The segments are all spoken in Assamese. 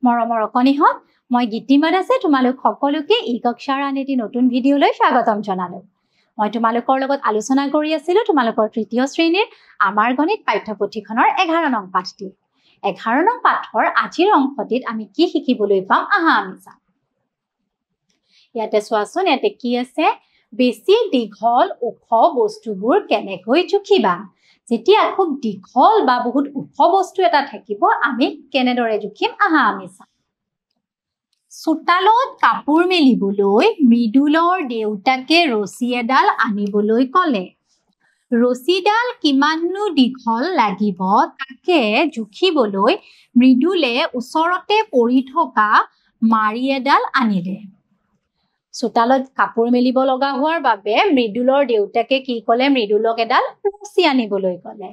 মৰমৰ অকণিহঁত মই গীতিমাত আছে তোমালোক সকলোকে ই কক্ষাৰ আন এটি নতুন ভিডিঅ'লৈ স্বাগতম জনালো। মই তোমালোকৰ লগত আলোচনা কৰি আছিলোঁ তোমালোকৰ তৃতীয় শ্ৰেণীৰ আমাৰ গণিত পাঠ্যপুথিখনৰ 11 নং পাঠটি। 11 নং পাঠৰ আজিৰ অংশটিত আমি কি শিকিবলৈ পাম আহা আমি চাম। ইয়াতে চোৱাচোন ইয়াতে কি আছে বেছি দীঘল ওখ বস্তুবোৰ কেনেকৈ জুখিবা। যেতিয়া খুব দীঘল বা বহুত ওখ বস্তু এটা থাকিব আমি কেনেদৰে জুখিম আহা আমি চাম। চোতালত কাপোৰ মেলিবলৈ মৃদুলৰ দেউতাকে ৰছী এডাল আনিবলৈ ক'লে। ৰছীডাল কিমাননো দীঘল লাগিব তাকে জুখিবলৈ মৃদুলে ওচৰতে পৰি থকা মাৰি এডাল আনিলে। চোতালত কাপোৰ মেলিব লগা হোৱাৰ বাবে মৃদুলৰ দেউতাকে কি ক'লে মৃদুলক এডাল ৰছী আনিবলৈ ক'লে।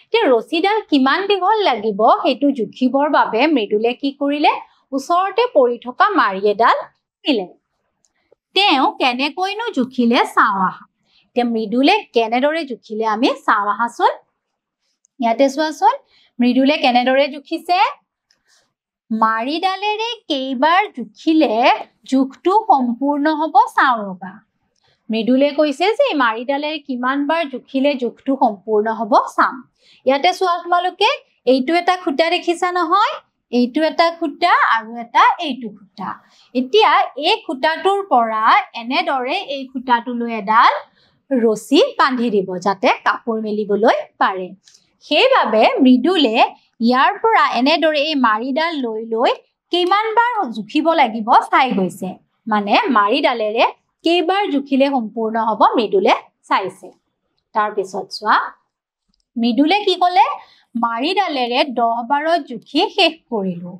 এতিয়া ৰছীডাল কিমান দীঘল লাগিব সেইটো জুখিবৰ বাবে মৃদুলে কি কৰিলে ওচৰতে পৰি থকা মাৰি এডাল আনিলে। তেওঁ কেনেকৈনো জুখিলে চাওঁ আহা। এতিয়া মৃদুলে কেনেদৰে জুখিলে আমি চাওঁ আহাচোন। ইয়াতে চোৱাচোন মৃদুলে কেনেদৰে জুখিছে মাৰিডালেৰে কেইবাৰ জুখিলে জোখটো সম্পূৰ্ণ হ'ব চাওঁ ৰবা। মৃদুলে কৈছে যে মাৰিডালেৰে কিমান বাৰ জুখিলে জোখটো সম্পূৰ্ণ হ'ব চাম। ইয়াতে চোৱা তোমালোকে এইটো এটা খুঁটা দেখিছা নহয় এইটো এটা খুঁটা আৰু এটা এইটো খুঁটা। এতিয়া এই খুঁটাটোৰ পৰা এনেদৰে এই খুঁটাটোলৈ এডাল ৰছী বান্ধি দিব যাতে কাপোৰ মেলিবলৈ পাৰে। সেইবাবে মৃদুলে ইয়াৰ পৰা এনেদৰে এই মাৰিডাল লৈ লৈ কিমানবাৰ জুখিব লাগিব চাই গৈছে। মানে মাৰিডালেৰে কেইবাৰ জুখিলে সম্পূৰ্ণ হ'ব মৃদুলে চাইছে। তাৰপিছত চোৱা মৃদুলে কি ক'লে মাৰিডালেৰে 10 বাৰত জুখি শেষ কৰিলো।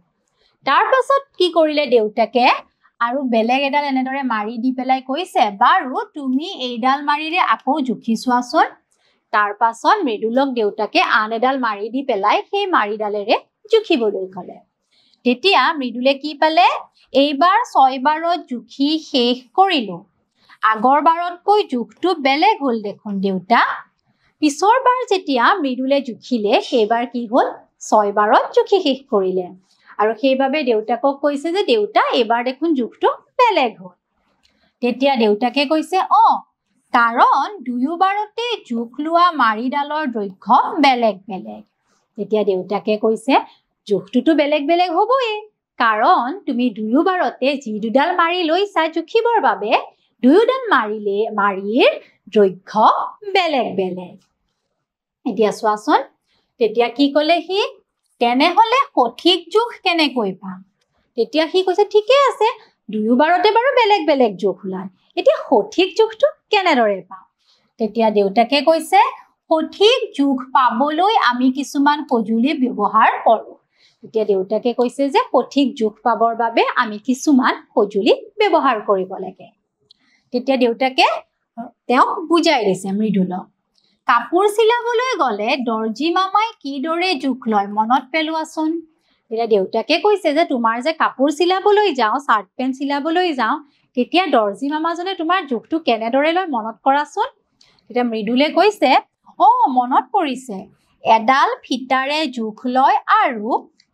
তাৰপাছত কি কৰিলে দেউতাকে আৰু বেলেগ এডাল এনেদৰে মাৰি দি পেলাই কৈছে বাৰু তুমি এইডাল মাৰিৰে আকৌ জুখি চোৱাচোন। তাৰপাছত মৃদুলক দেউতাকে আন এডাল মাৰি দি পেলাই সেই মাৰিডালেৰে জুখিবলৈ ক'লে। তেতিয়া মৃদুলে কি পালে এইবাৰ 6 বাৰত জুখি শেষ কৰিলো। আগৰ বাৰতকৈ জোখটো বেলেগ হ'ল দেখোন দেউতা। পিছৰ বাৰ যেতিয়া মৃদুলে জুখিলে সেইবাৰ কি হ'ল 6 বাৰত জুখি শেষ কৰিলে। আৰু সেইবাবে দেউতাকক কৈছে যে দেউতা এইবাৰ দেখোন জোখটো বেলেগ হ'ল। তেতিয়া দেউতাকে কৈছে কাৰণ দুয়োবাৰতে জোখ লোৱা মাৰিডালৰ দৈৰ্ঘ্য বেলেগ বেলেগ। তেতিয়া দেউতাকে কৈছে জোখটোতো বেলেগ বেলেগ হ'বই কাৰণ তুমি দুয়োবাৰতে যি দুডাল মাৰি লৈছা জুখিবৰ বাবে দুয়োডাল মাৰিৰ দৈৰ্ঘ্য বেলেগ বেলেগ। এতিয়া চোৱাচোন তেতিয়া কি ক'লে সি তেনেহ'লে সঠিক জোখ কেনেকৈ পাম। তেতিয়া সি কৈছে ঠিকে আছে দুয়োবাৰতে বাৰু বেলেগ বেলেগ জোখ ওলাল এতিয়া সঠিক জোখটো কেনেদৰে পাম। তেতিয়া দেউতাকে কৈছে সঠিক জোখ পাবলৈ আমি কিছুমান সঁজুলি ব্যৱহাৰ কৰোঁ। তেতিয়া দেউতাকে কৈছে যে সঠিক জোখ পাবৰ বাবে আমি কিছুমান সঁজুলি ব্যৱহাৰ কৰিব লাগে। তেতিয়া দেউতাকে তেওঁক বুজাই দিছে মৃদুলক। কাপোৰ চিলাবলৈ গ'লে দৰ্জী মামাই কিদৰে জোখ লয় মনত পেলোৱাচোন। তেতিয়া দেউতাকে কৈছে যে তোমাৰ যে কাপোৰ চিলাবলৈ যাওঁ চাৰ্ট পেণ্ট চিলাবলৈ যাওঁ তেতিয়া দৰ্জী মামাজনে তোমাৰ জোখটো কেনেদৰে লয় মনত কৰাচোন। তেতিয়া মৃদুলে কৈছে মনত পৰিছে এডাল ফিটাৰে জোখ লয় আৰু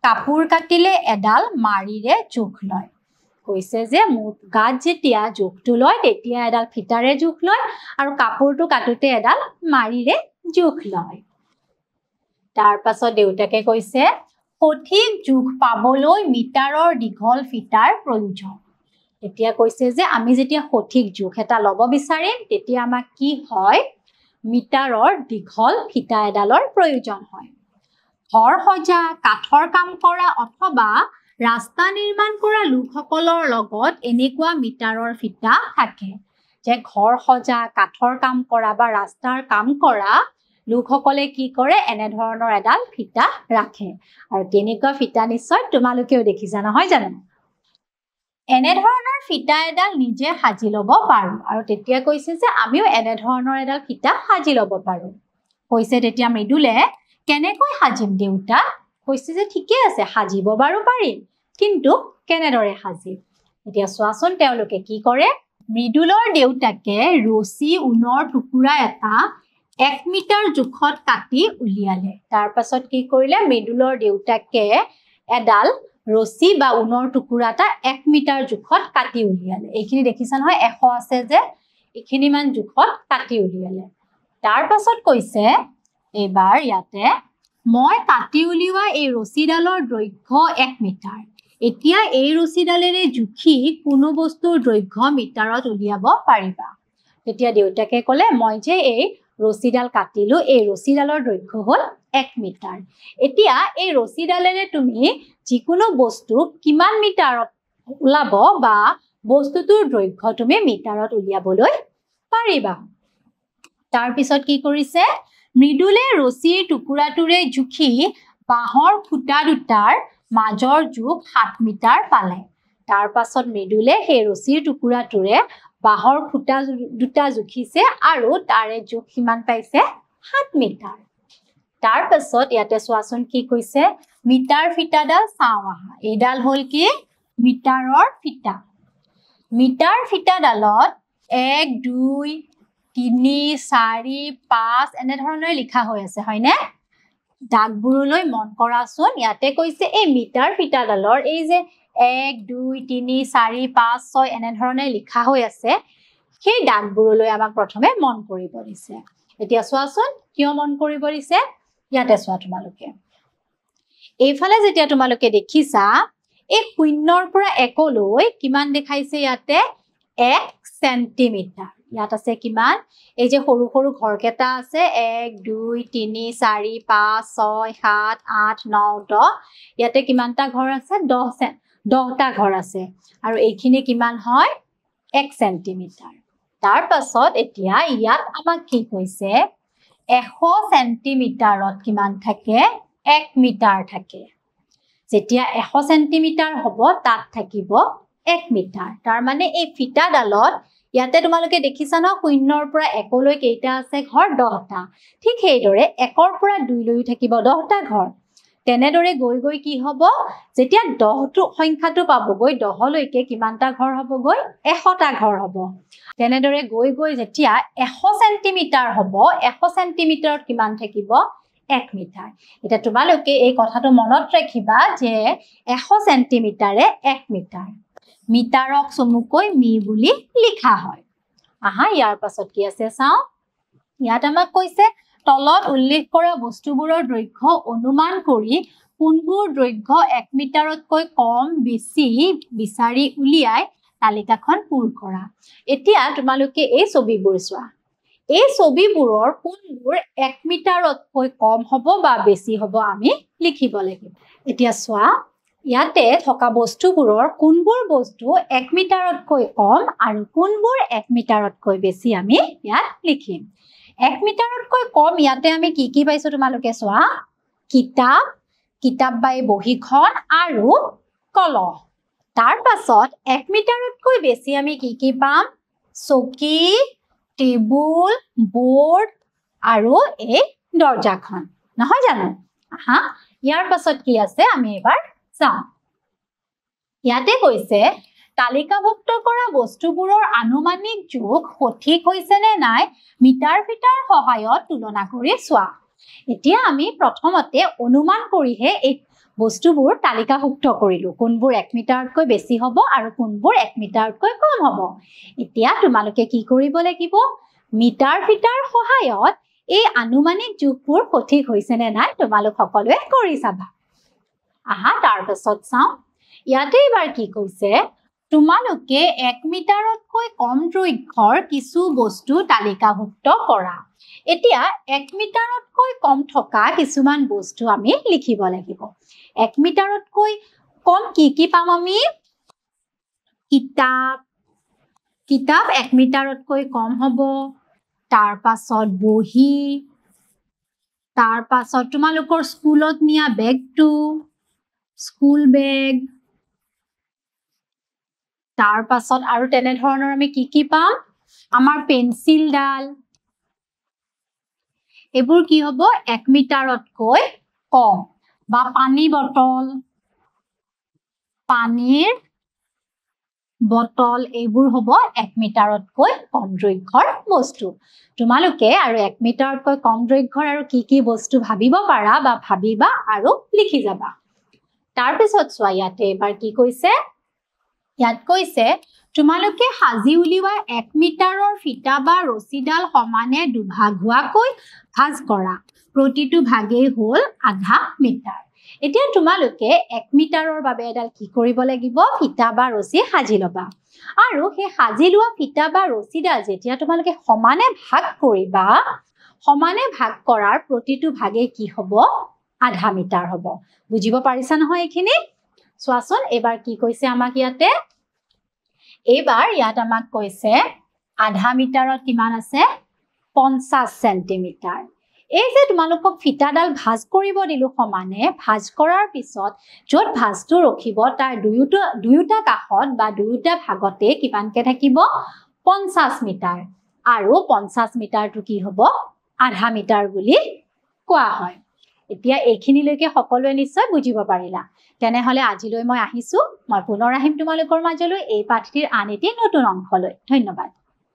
কাপোৰ কাটিলে এডাল মাৰিৰে জোখ লয়। কৈছে যে মোৰ গাত যেতিয়া জোখটো লয় তেতিয়া এডাল ফিটাৰে জোখ লয় আৰু কাপোৰটো কাটোতে এডাল মাৰিৰে জোখ লয়। তাৰ পাছত দেউতাকে কৈছে সঠিক জোখ পাবলৈ মিটাৰৰ দীঘল ফিটাৰ প্ৰয়োজন। তেতিয়া কৈছে যে আমি যেতিয়া সঠিক জোখ এটা ল'ব বিচাৰিম তেতিয়া আমাক কি হয় মিটাৰৰ দীঘল ফিটা এডালৰ প্ৰয়োজন হয়। ঘৰ সজা কাঠৰ কাম কৰা অথবা ৰাস্তা নিৰ্মাণ কৰা লোকসকলৰ লগত এনেকুৱা মিটাৰৰ ফিটা থাকে যে ঘৰ সজা কাঠৰ কাম কৰা বা ৰাস্তাৰ কাম কৰা লোকসকলে কি কৰে এনেধৰণৰ এডাল ফিটা ৰাখে। আৰু তেনেকুৱা ফিটা নিশ্চয় তোমালোকেও দেখিছা নহয় জানো। এনেধৰণৰ ফিটা এডাল নিজে সাজি ল'ব পাৰোঁ আৰু তেতিয়া কৈছে যে আমিও এনেধৰণৰ এডাল ফিটা সাজি ল'ব পাৰোঁ। কৈছে তেতিয়া মৃদুলে কেনেকৈ সাজিম দেউতা। কৈছে যে ঠিকে আছে সাজিব বাৰু পাৰিম কিন্তু কেনেদৰে সাজিম। এতিয়া চোৱাচোন তেওঁলোকে কি কৰে মৃদুলৰ দেউতাকে ৰছী ঊণৰ টুকুৰা এটা 1 মিটাৰ জোখত কাটি উলিয়ালে। তাৰ পাছত কি কৰিলে মৃদুলৰ দেউতাকে এডাল ৰছী বা ঊণৰ টুকুৰা এটা 1 মিটাৰ জোখত কাটি উলিয়ালে এইখিনি দেখিছা নহয় 100 আছে যে এইখিনি মান জোখত কাটি উলিয়ালে তাৰ পাছত কৈছে এবাৰ ইয়াতে মই কাটি উলিওৱা এই ৰছীডালৰ দৈৰ্ঘ্য 1 মিটাৰ এতিয়া এই ৰছীডালেৰে জুখি কোনো বস্তুৰ দৈৰ্ঘ্য মিটাৰত উলিয়াব পাৰিবা তেতিয়া দেউতাকে ক'লে মই যে এই ৰছীডাল কাটিলো এই ৰছীডালৰ দৈৰ্ঘ্য হ'ল 1 মিটাৰ এতিয়া এই ৰছীডালেৰে তুমি যিকোনো বস্তু কিমান মিটাৰত ওলাব বা বস্তুটোৰ দৈৰ্ঘ্য তুমি মিটাৰত উলিয়াবলৈ পাৰিবা তাৰ পিছত কি কৰিছে মৃদুলে ৰছীৰ টুকুৰাটোৰে জুখি বাঁহৰ খুঁটা দুটাৰ মাজৰ জোখ 7 মিটাৰ পালে তাৰ পাছত মৃদুলে সেই ৰছীৰ টুকুৰাটোৰে বাঁহৰ খুঁটা দুটা জুখিছে আৰু তাৰে জোখ কিমান পাইছে 7 মিটাৰ তাৰ পাছত ইয়াতে চোৱাচোন কি কৈছে মিটাৰ ফিটাডাল চাও আহা এইডাল হ'ল কি মিটাৰৰ ফিটাডালত 1 2 3 4 5 এনে ধৰণে লিখা হৈ আছে হয়নে দাগবোৰলৈ মন কৰাচোন ইয়াতে কৈছে এই মিটাৰ ফিটাডালৰ এই যে 1 2 3 4 5 6 এনে ধৰণে লিখা হৈ আছে সেই দাগবোৰলৈ আমাক প্ৰথমে মন কৰিব দিছে এতিয়া চোৱাচোন কিয় মন কৰিব দিছে ইয়াতে চোৱা তোমালোকে এইফালে যেতিয়া তোমালোকে দেখিছা এই শূন্যৰ পৰা 1 লৈ কিমান দেখাইছে ইয়াতে 1 সেন্টিমিটাৰ ইয়াত আছে কিমান এই যে সৰু সৰু ঘৰকেটা আছে 1 2 3 4 5 6 7 8 9 10 ইয়াতে কিমানটা ঘৰ আছে 10টা ঘৰ আছে আৰু এইখিনি কিমান হয় 1 সেন্টিমিটাৰ তাৰ পাছত এতিয়া ইয়াত আমাক কি কৈছে 100 সেন্টিমিটাৰত কিমান থাকে 1 মিটাৰ থাকে যেতিয়া 100 সেন্টিমিটাৰ হ'ব তাত থাকিব 1 মিটাৰ তাৰ মানে এই ফিটাডালত ইয়াতে তোমালোকে দেখিছা ন শূন্যৰ পৰা 1 লৈ কেইটা আছে ঘৰ 10টা ঠিক সেইদৰে 1ৰ পৰা 2 লৈ থাকিব 10টা ঘৰ তেনেদৰে গৈ গৈ কি হ'ব যেতিয়া 10টো সংখ্যাটো পাবগৈ 10 লৈকে কিমানটা ঘৰ হ'বগৈ 100টা ঘৰ হ'ব তেনেদৰে গৈ গৈ যেতিয়া 100 সেন্টিমিটাৰ হ'ব 100 সেন্টিমিটাৰত কিমান থাকিব 1 মিটাৰ এটা তোমালোকে এই কথাটো মনত ৰাখিবা যে 100 সেন্টিমিটাৰে 1 মিটাৰ মিটাৰক চমুকৈ মি বুলি লিখা হয় আহা ইয়াৰ পাছত কি আছে চাও ইয়াত আমাক কৈছে তলত উল্লেখ কৰা বস্তুবোৰৰ দৈৰ্ঘ্য অনুমান কৰি কোনবোৰ দৈৰ্ঘ্য 1 মিটাৰতকৈ কম বেছি বিচাৰি উলিয়াই তালিকাখন পূৰ কৰা এতিয়া তোমালোকে এই ছবিবোৰ চোৱা এই ছবিবোৰৰ কোনবোৰ 1 মিটাৰতকৈ কম হ'ব বা বেছি হ'ব আমি লিখিব লাগিব এতিয়া চোৱা ইয়াতে থকা বস্তুবোৰৰ কোনবোৰ বস্তু 1 মিটাৰতকৈ কম আৰু কোনবোৰ 1 মিটাৰতকৈ বেছি আমি ইয়াত লিখিম 1 মিটাৰতকৈ কম ইয়াতে আমি কি পাইছো তোমালোকে চোৱা কিতাপ বাই বহিখন আৰু কলহ তাৰ পাছত 1 মিটাৰতকৈ বেছি আমি কি পাম চকী টেবুল বোৰ্ড আৰু এই দৰ্জাখন নহয় জানো হা ইয়াৰ পাছত কি আছে আমি এবাৰ চাও ইয়াতে কৈছে তালিকাভুক্ত কৰা বস্তুবোৰৰ আনুমানিক জোখ সঠিক হৈছে নে নাই মিটাৰ ফিটাৰ সহায়ত তুলনা কৰি চোৱা এতিয়া আমি প্ৰথমতে অনুমান কৰিহে এই বস্তুবোৰ তালিকাভুক্ত কৰিলো কোনবোৰ 1 মিটাৰতকৈ বেছি হ'ব আৰু কোনবোৰ 1 মিটাৰতকৈ কম হ'ব এতিয়া তোমালোকে কি কৰিব লাগিব মিটাৰ ফিটাৰ সহায়ত এই আনুমানিক জোখবোৰ সঠিক হৈছে নে নাই তোমালোক সকলোৱে কৰি চাবা আহা তাৰ পাছত চাও ইয়াতে এবাৰ কি কৈছে তোমালোকে 1 মিটাৰতকৈ কম দৈৰ্ঘ্যৰ কিছু বস্তু তালিকাভুক্ত কৰা এতিয়া 1 মিটাৰতকৈ কম থকা কিছুমান বস্তু আমি লিখিব লাগিব 1 মিটাৰতকৈ কম কি পাম আমি কিতাপ 1 মিটাৰতকৈ কম হ'ব তাৰ পাছত বহি তাৰ পাছত তোমালোকৰ স্কুলত নিয়া বেগটো স্কুল বেগ তাৰ পাছত আৰু তেনে ধৰণৰ আমি কি পাম আমাৰ পেন্সিলডাল এবোৰ কি হ'ব 1 মিটাৰতকৈ কম বা পানী বটল এবোৰ হ'ব 1 মিটাৰতকৈ কম দৈৰ্ঘ্যৰ বস্তু তোমালোকে আৰু 1 মিটাৰতকৈ কম দৈৰ্ঘ্যৰ আৰু কি বস্তু ভাবিব পাৰা বা ভাবিবা আৰু লিখি যাবা তাৰ পিছত চোৱা ইয়াতে এবাৰ কি কৈছে ইয়াত কৈছে তোমালোকে সাজি উলিওৱা 1 মিটাৰৰ ফিটা বা ৰছীডাল সমানে দুভাগ হোৱাকৈ ভাঁজ কৰা প্ৰতিটো ভাগেই হ'ল আধা মিটাৰ এতিয়া তোমালোকে 1 মিটাৰৰ বাবে এডাল কি কৰিব লাগিব ফিটা বা ৰছী সাজি লবা আৰু সেই সাজি লোৱা ফিটা বা ৰছীডাল যেতিয়া তোমালোকে সমানে ভাগ কৰিবা সমানে ভাগ কৰাৰ প্ৰতিটো ভাগে কি হ'ব আধা মিটাৰ হ'ব বুজিব পাৰিছা নহয় এইখিনি চোৱাচোন এবাৰ কি কৈছে আমাক ইয়াতে এবাৰ ইয়াত আমাক কৈছে আধা মিটাৰত কিমান আছে 50 সেন্টিমিটাৰ এই যে তোমালোকক ফিটাডাল ভাঁজ কৰিব দিলো সমানে ভাঁজ কৰাৰ পিছত য'ত ভাঁজটো ৰখিব তাৰ দুয়োটা কাষত বা দুয়োটা ভাগতে কিমানকে থাকিব 50 মিটাৰ আৰু 50 মিটাৰটো কি হ'ব আধা মিটাৰ বুলি কোৱা হয় এতিয়া এইখিনিলৈকে সকলোৱে নিশ্চয় বুজিব পাৰিলা তেনেহলে আজিলৈ মই আহিছো মই পুনৰ আহিম তোমালোকৰ মাজলৈ এই পাঠটিৰ আন এটি নতুন অংশলৈ ধন্যবাদ